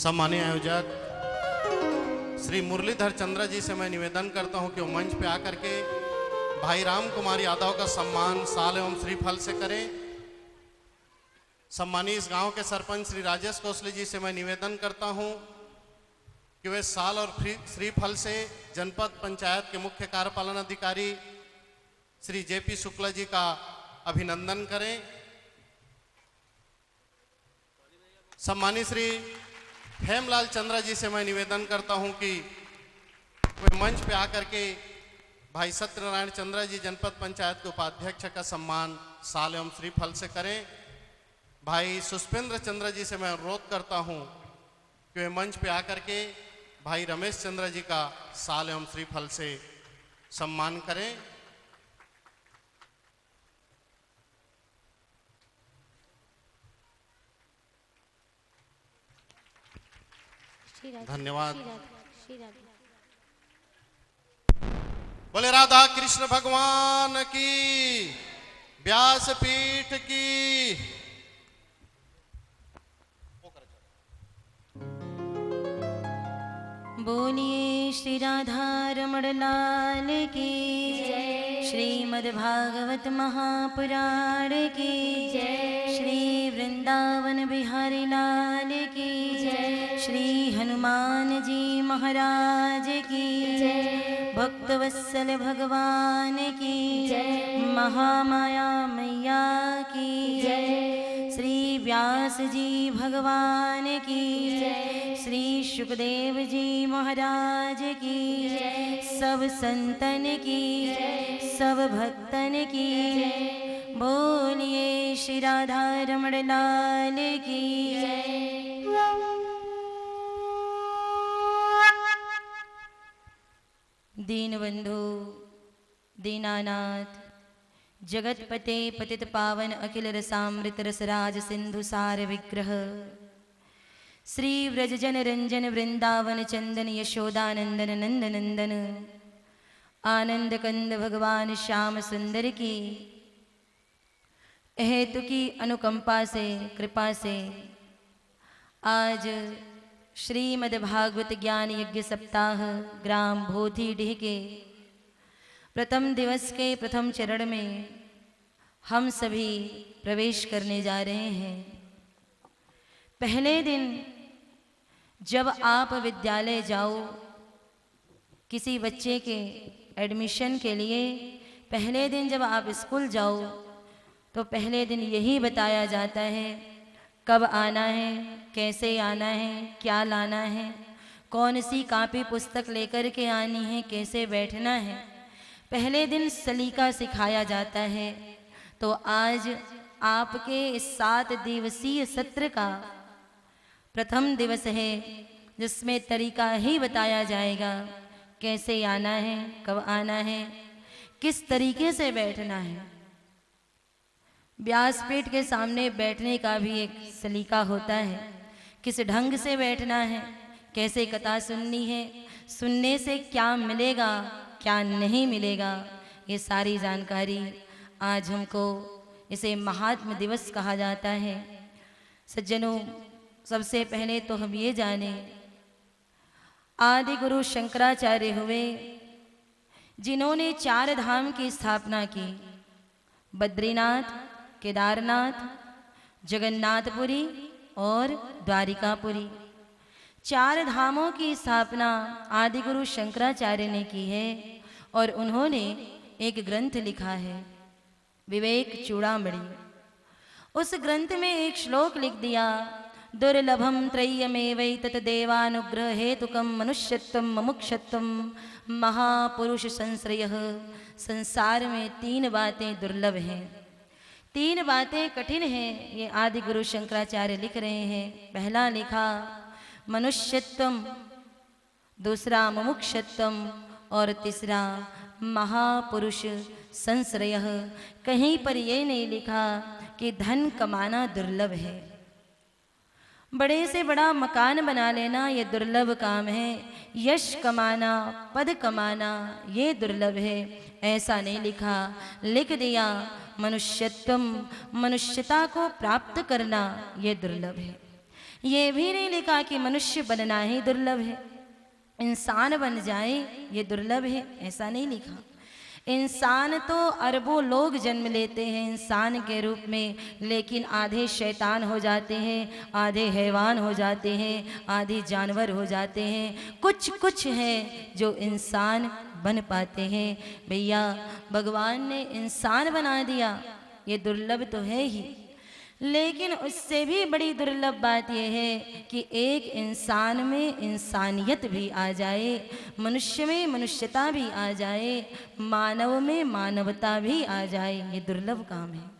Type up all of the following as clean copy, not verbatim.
सम्मानीय आयोजक श्री मुरलीधर चंद्र जी से मैं निवेदन करता हूं कि वो मंच पे आकर के भाई राम कुमार यादव का सम्मान साल एवं श्रीफल से करें। सम्मानीय इस गांव के सरपंच श्री राजेश कौशले जी से मैं निवेदन करता हूं कि वे साल और श्रीफल से जनपद पंचायत के मुख्य कार्यपालन अधिकारी श्री जेपी शुक्ला जी का अभिनंदन करें। सम्मानित श्री हेमलाल चंद्रा जी से मैं निवेदन करता हूं कि वे मंच पे आकर के भाई सत्यनारायण चंद्रा जी जनपद पंचायत के उपाध्यक्ष का सम्मान साल एवं श्रीफल से करें। भाई सुष्पेंद्र चंद्र जी से मैं अनुरोध करता हूं कि वे मंच पे आकर के भाई रमेश चंद्र जी का साल एवं श्रीफल से सम्मान करें। धन्यवाद। बोले राधा कृष्ण भगवान की, व्यासपीठ की। बोलिए श्री राधा रमण लाल की, श्रीमद् भागवत महापुराण की, श्री वृंदावन बिहारी लाल की, श्री हनुमान जी महाराज की, भक्तवत्सल भगवान की, महामाया मैया की, श्री व्यास जी भगवान की, श्री सुखदेव जी महाराज की, सब संतन की, सब भक्तन की। बोलिए श्री राधा रमण लाल की। दीनबंधु दीनानाथ जगतपते पतित पावन अखिल रसामृत रसराज सिंधु सार विग्रह श्री व्रजजन रंजन वृंदावन चंदन यशोदानंदन नंद नंदन आनंद कंद भगवान श्याम सुंदर की हेतु की अनुकंपा से कृपा से आज श्रीमद् भागवत ज्ञान यज्ञ सप्ताह ग्राम भोथीडीह के प्रथम दिवस के प्रथम चरण में हम सभी प्रवेश करने जा रहे हैं। पहले दिन जब आप विद्यालय जाओ, किसी बच्चे के एडमिशन के लिए पहले दिन जब आप स्कूल जाओ तो पहले दिन यही बताया जाता है कब आना है, कैसे आना है, क्या लाना है, कौन सी कापी पुस्तक लेकर के आनी है, कैसे बैठना है। पहले दिन सलीका सिखाया जाता है। तो आज आपके इस 7 दिवसीय सत्र का प्रथम दिवस है जिसमें तरीका ही बताया जाएगा कैसे आना है, कब आना है, किस तरीके से बैठना है। व्यासपीठ के सामने बैठने का भी एक सलीका होता है, किस ढंग से बैठना है, कैसे कथा सुननी है, सुनने से क्या मिलेगा क्या नहीं मिलेगा, ये सारी जानकारी आज हमको इसे महात्म दिवस कहा जाता है। सज्जनों, सबसे पहले तो हम ये जाने आदि गुरु शंकराचार्य हुए जिन्होंने 4 धाम की स्थापना की, बद्रीनाथ, केदारनाथ, जगन्नाथपुरी और द्वारिकापुरी। 4 धामों की स्थापना आदि गुरु शंकराचार्य ने की है और उन्होंने एक ग्रंथ लिखा है विवेक चूड़ामणि। उस ग्रंथ में एक श्लोक लिख दिया, दुर्लभम त्रय्यमेवैतत् देवानुग्रह हेतुकम मनुष्यत्वम मुमुक्षत्वम महापुरुष संश्रयः। संसार में 3 बातें दुर्लभ हैं, 3 बातें कठिन हैं, ये आदि गुरु शंकराचार्य लिख रहे हैं। पहला लिखा मनुष्यत्वम, दूसरा मुमुक्षत्वम और तीसरा महापुरुष संश्रयः। कहीं पर ये नहीं लिखा कि धन कमाना दुर्लभ है, बड़े से बड़ा मकान बना लेना ये दुर्लभ काम है, यश कमाना, पद कमाना ये दुर्लभ है, ऐसा नहीं लिखा। लिख दिया मनुष्यत्वम, मनुष्यता को प्राप्त करना ये दुर्लभ है। ये भी नहीं लिखा कि मनुष्य बनना ही दुर्लभ है, इंसान बन जाए ये दुर्लभ है, ऐसा नहीं लिखा। इंसान तो अरबों लोग जन्म लेते हैं इंसान के रूप में, लेकिन आधे शैतान हो जाते हैं, आधे हैवान हो जाते हैं, आधे जानवर हो जाते हैं। कुछ कुछ है जो इंसान बन पाते हैं। भैया भगवान ने इंसान बना दिया, ये दुर्लभ तो है ही, लेकिन उससे भी बड़ी दुर्लभ बात यह है कि एक इंसान में इंसानियत भी आ जाए, मनुष्य में मनुष्यता भी आ जाए, मानव में मानवता भी आ जाए, ये दुर्लभ काम है।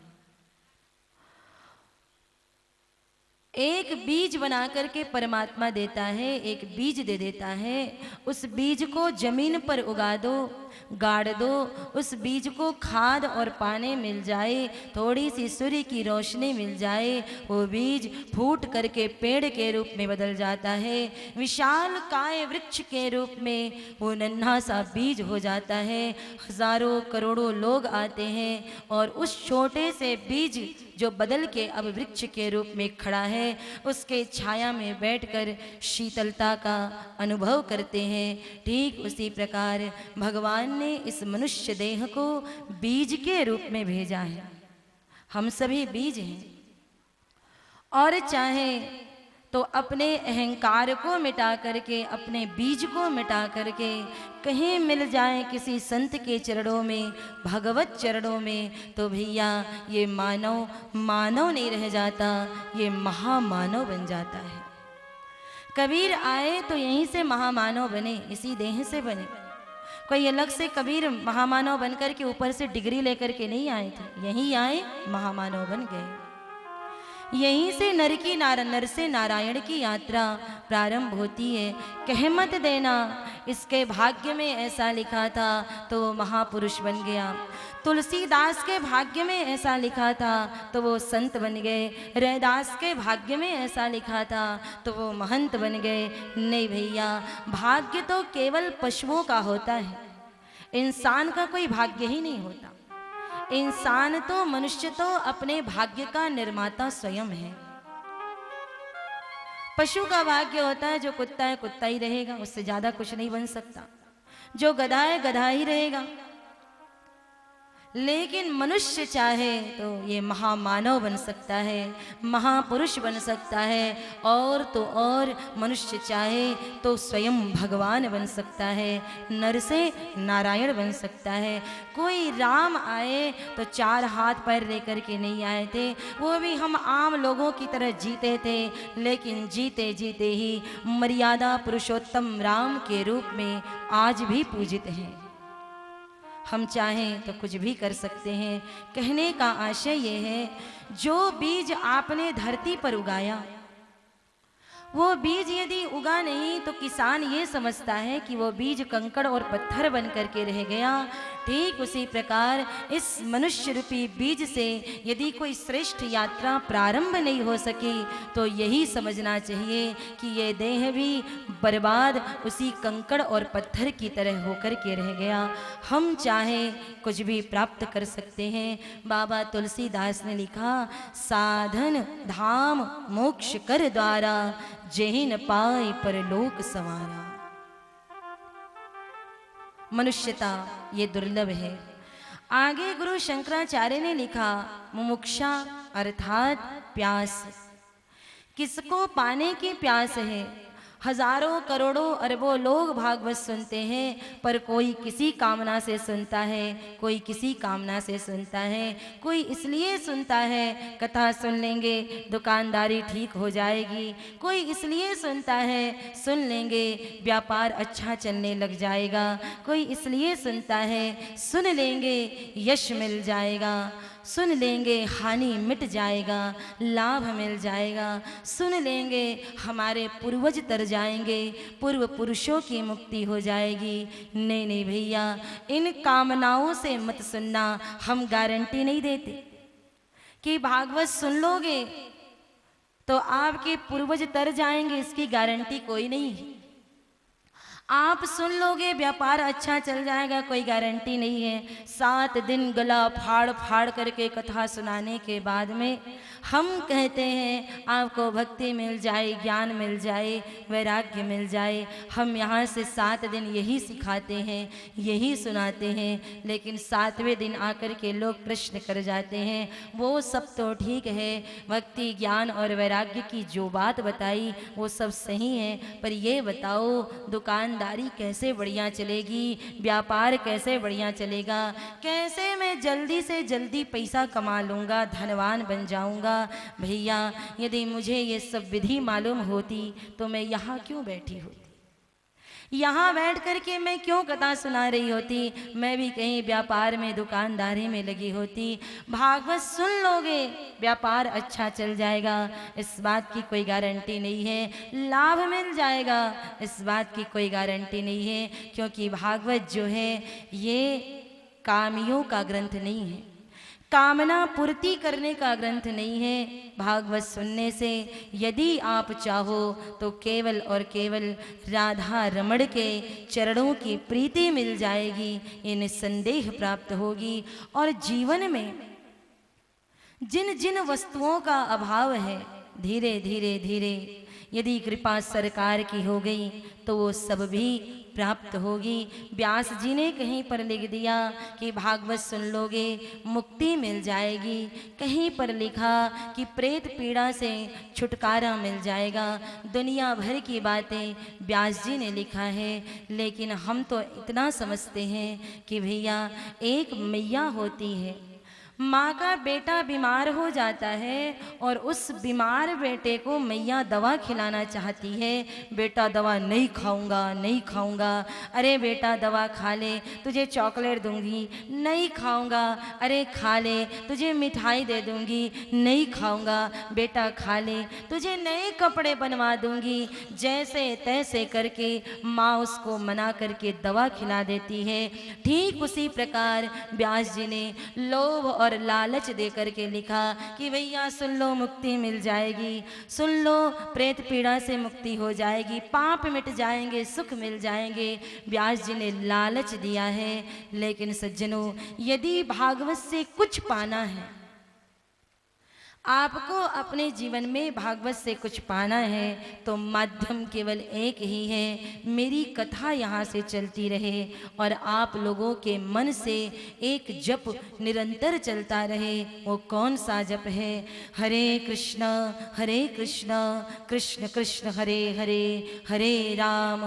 एक बीज बना करके परमात्मा देता है, एक बीज दे देता है। उस बीज को जमीन पर उगा दो, गाड़ दो, उस बीज को खाद और पानी मिल जाए, थोड़ी सी सूर्य की रोशनी मिल जाए, वो बीज फूट करके पेड़ के रूप में बदल जाता है, विशाल काय वृक्ष के रूप में वो नन्हा सा बीज हो जाता है। हजारों करोड़ों लोग आते हैं और उस छोटे से बीज जो बदल के अब वृक्ष के रूप में खड़ा है, उसके छाया में बैठकर शीतलता का अनुभव करते हैं। ठीक उसी प्रकार भगवान ने इस मनुष्य देह को बीज के रूप में भेजा है। हम सभी बीज हैं, और चाहे तो अपने अहंकार को मिटा करके, अपने बीज को मिटा करके कहीं मिल जाए किसी संत के चरणों में, भगवत चरणों में, तो भैया ये मानव मानव नहीं रह जाता, ये महामानव बन जाता है। कबीर आए तो यहीं से महामानव बने, इसी देह से बने। कोई अलग से कबीर महामानव बनकर के ऊपर से डिग्री लेकर के नहीं आए थे, यहीं आए महामानव बन गए। यहीं से नर से नारायण की यात्रा प्रारंभ होती है। कह मत देना इसके भाग्य में ऐसा लिखा था तो वो महापुरुष बन गया, तुलसीदास के भाग्य में ऐसा लिखा था तो वो संत बन गए, रैदास के भाग्य में ऐसा लिखा था तो वो महंत बन गए। नहीं भैया, भाग्य तो केवल पशुओं का होता है, इंसान का कोई भाग्य ही नहीं होता। इंसान तो, मनुष्य तो अपने भाग्य का निर्माता स्वयं है। पशु का भाग्य होता है, जो कुत्ता है कुत्ता ही रहेगा, उससे ज्यादा कुछ नहीं बन सकता। जो गधा है गधा ही रहेगा। लेकिन मनुष्य चाहे तो ये महामानव बन सकता है, महापुरुष बन सकता है, और तो और मनुष्य चाहे तो स्वयं भगवान बन सकता है, नर से नारायण बन सकता है। कोई राम आए तो चार हाथ पैर लेकर के नहीं आए थे, वो भी हम आम लोगों की तरह जीते थे, लेकिन जीते जीते ही मर्यादा पुरुषोत्तम राम के रूप में आज भी पूजित हैं। हम चाहें तो कुछ भी कर सकते हैं। कहने का आशय ये है, जो बीज आपने धरती पर उगाया, वो बीज यदि उगा नहीं तो किसान ये समझता है कि वो बीज कंकड़ और पत्थर बन करके रह गया। ठीक उसी प्रकार इस मनुष्य रूपी बीज से यदि कोई श्रेष्ठ यात्रा प्रारंभ नहीं हो सकी तो यही समझना चाहिए कि ये देह भी बर्बाद उसी कंकड़ और पत्थर की तरह होकर के रह गया। हम चाहें कुछ भी प्राप्त कर सकते हैं। बाबा तुलसीदास ने लिखा, साधन धाम मोक्ष कर द्वारा, जेहि न पाए परलोक संवारा। मनुष्यता ये दुर्लभ है। आगे गुरु शंकराचार्य ने लिखा, मुमुक्षा अर्थात प्यास। किसको पाने की प्यास है? हजारों करोड़ों अरबों लोग भागवत सुनते हैं, पर कोई किसी कामना से सुनता है, कोई किसी कामना से सुनता है। कोई इसलिए सुनता है कथा सुन लेंगे दुकानदारी ठीक हो जाएगी, कोई इसलिए सुनता है सुन लेंगे व्यापार अच्छा चलने लग जाएगा, कोई इसलिए सुनता है सुन लेंगे यश मिल जाएगा, सुन लेंगे हानि मिट जाएगा, लाभ मिल जाएगा, सुन लेंगे हमारे पूर्वज तर जाएंगे, पूर्व पुरुषों की मुक्ति हो जाएगी। नहीं नहीं भैया, इन कामनाओं से मत सुनना। हम गारंटी नहीं देते कि भागवत सुन लोगे तो आपके पूर्वज तर जाएंगे, इसकी गारंटी कोई नहीं है। आप सुन लोगे व्यापार अच्छा चल जाएगा, कोई गारंटी नहीं है। 7 दिन गला फाड़ फाड़ करके कथा सुनाने के बाद में हम कहते हैं आपको भक्ति मिल जाए, ज्ञान मिल जाए, वैराग्य मिल जाए। हम यहाँ से 7 दिन यही सिखाते हैं, यही सुनाते हैं, लेकिन 7वें दिन आकर के लोग प्रश्न कर जाते हैं। वो सब तो ठीक है, भक्ति ज्ञान और वैराग्य की जो बात बताई वो सब सही है, पर ये बताओ दुकानदारी कैसे बढ़िया चलेगी, व्यापार कैसे बढ़िया चलेगा, कैसे मैं जल्दी से जल्दी पैसा कमा लूँगा, धनवान बन जाऊँगा। भैया यदि मुझे ये सब विधि मालूम होती तो मैं यहाँ क्यों बैठी होती, यहाँ बैठ करके मैं क्यों कथा सुना रही होती, मैं भी कहीं व्यापार में दुकानदारी में लगी होती। भागवत सुन लोगे व्यापार अच्छा चल जाएगा, इस बात की कोई गारंटी नहीं है। लाभ मिल जाएगा, इस बात की कोई गारंटी नहीं है, क्योंकि भागवत जो है ये कामियों का ग्रंथ नहीं है, कामना पूर्ति करने का ग्रंथ नहीं है। भागवत सुनने से यदि आप चाहो तो केवल और केवल राधा रमण के चरणों की प्रीति मिल जाएगी, ये निस्संदेह प्राप्त होगी। और जीवन में जिन जिन वस्तुओं का अभाव है, धीरे धीरे धीरे यदि कृपा सरकार की हो गई तो वो सब भी प्राप्त होगी। व्यास जी ने कहीं पर लिख दिया कि भागवत सुन लोगे मुक्ति मिल जाएगी, कहीं पर लिखा कि प्रेत पीड़ा से छुटकारा मिल जाएगा। दुनिया भर की बातें व्यास जी ने लिखा है, लेकिन हम तो इतना समझते हैं कि भैया एक मैया होती है, माँ का बेटा बीमार हो जाता है और उस बीमार बेटे को मैया दवा खिलाना चाहती है। बेटा दवा नहीं खाऊंगा, नहीं खाऊंगा। अरे बेटा दवा खा ले, तुझे चॉकलेट दूंगी, नहीं खाऊंगा। अरे खा ले, तुझे मिठाई दे दूंगी, नहीं खाऊंगा। बेटा खा ले, तुझे नए कपड़े बनवा दूंगी। जैसे तैसे करके माँ उसको मना करके दवा खिला देती है। ठीक उसी प्रकार व्यास जी ने लोभ और लालच दे करके लिखा कि भैया सुन लो मुक्ति मिल जाएगी, सुन लो प्रेत पीड़ा से मुक्ति हो जाएगी, पाप मिट जाएंगे, सुख मिल जाएंगे। व्यास जी ने लालच दिया है, लेकिन सज्जनों यदि भागवत से कुछ पाना है, आपको अपने जीवन में भागवत से कुछ पाना है, तो माध्यम केवल एक ही है। मेरी कथा यहाँ से चलती रहे और आप लोगों के मन से एक जप निरंतर चलता रहे। वो कौन सा जप है? हरे कृष्ण कृष्ण कृष्ण हरे हरे, हरे राम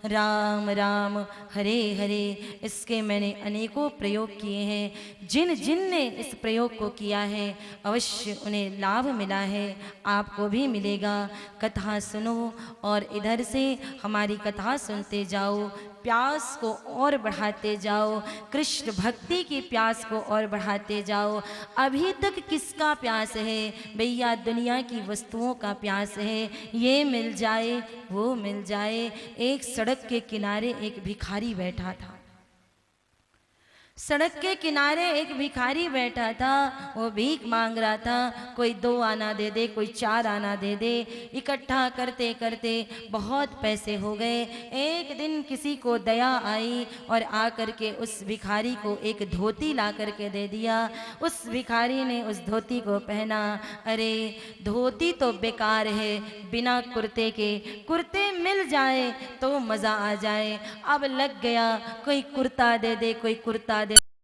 राम राम हरे हरे। इसके मैंने अनेकों प्रयोग किए हैं। जिन जिन ने इस प्रयोग को किया है अवश्य उन्हें लाभ मिला है, आपको भी मिलेगा। कथा सुनो और इधर से हमारी कथा सुनते जाओ, प्यास को और बढ़ाते जाओ, कृष्ण भक्ति की प्यास को और बढ़ाते जाओ। अभी तक किसका प्यास है भैया? दुनिया की वस्तुओं का प्यास है। ये मिल जाए, वो मिल जाए। एक सड़क के किनारे एक भिखारी बैठा था। सड़क के किनारे एक भिखारी बैठा था, वो भीख मांग रहा था। कोई 2 आना दे दे, कोई 4 आना दे दे। इकट्ठा करते करते बहुत पैसे हो गए। एक दिन किसी को दया आई और आकर के उस भिखारी को एक धोती ला करके दे दिया। उस भिखारी ने उस धोती को पहना। अरे धोती तो बेकार है, बिना कुर्ते के, कुर्ते मिल जाए तो मज़ा आ जाए। अब लग गया, कोई कुर्ता दे दे, कोई कुर्ता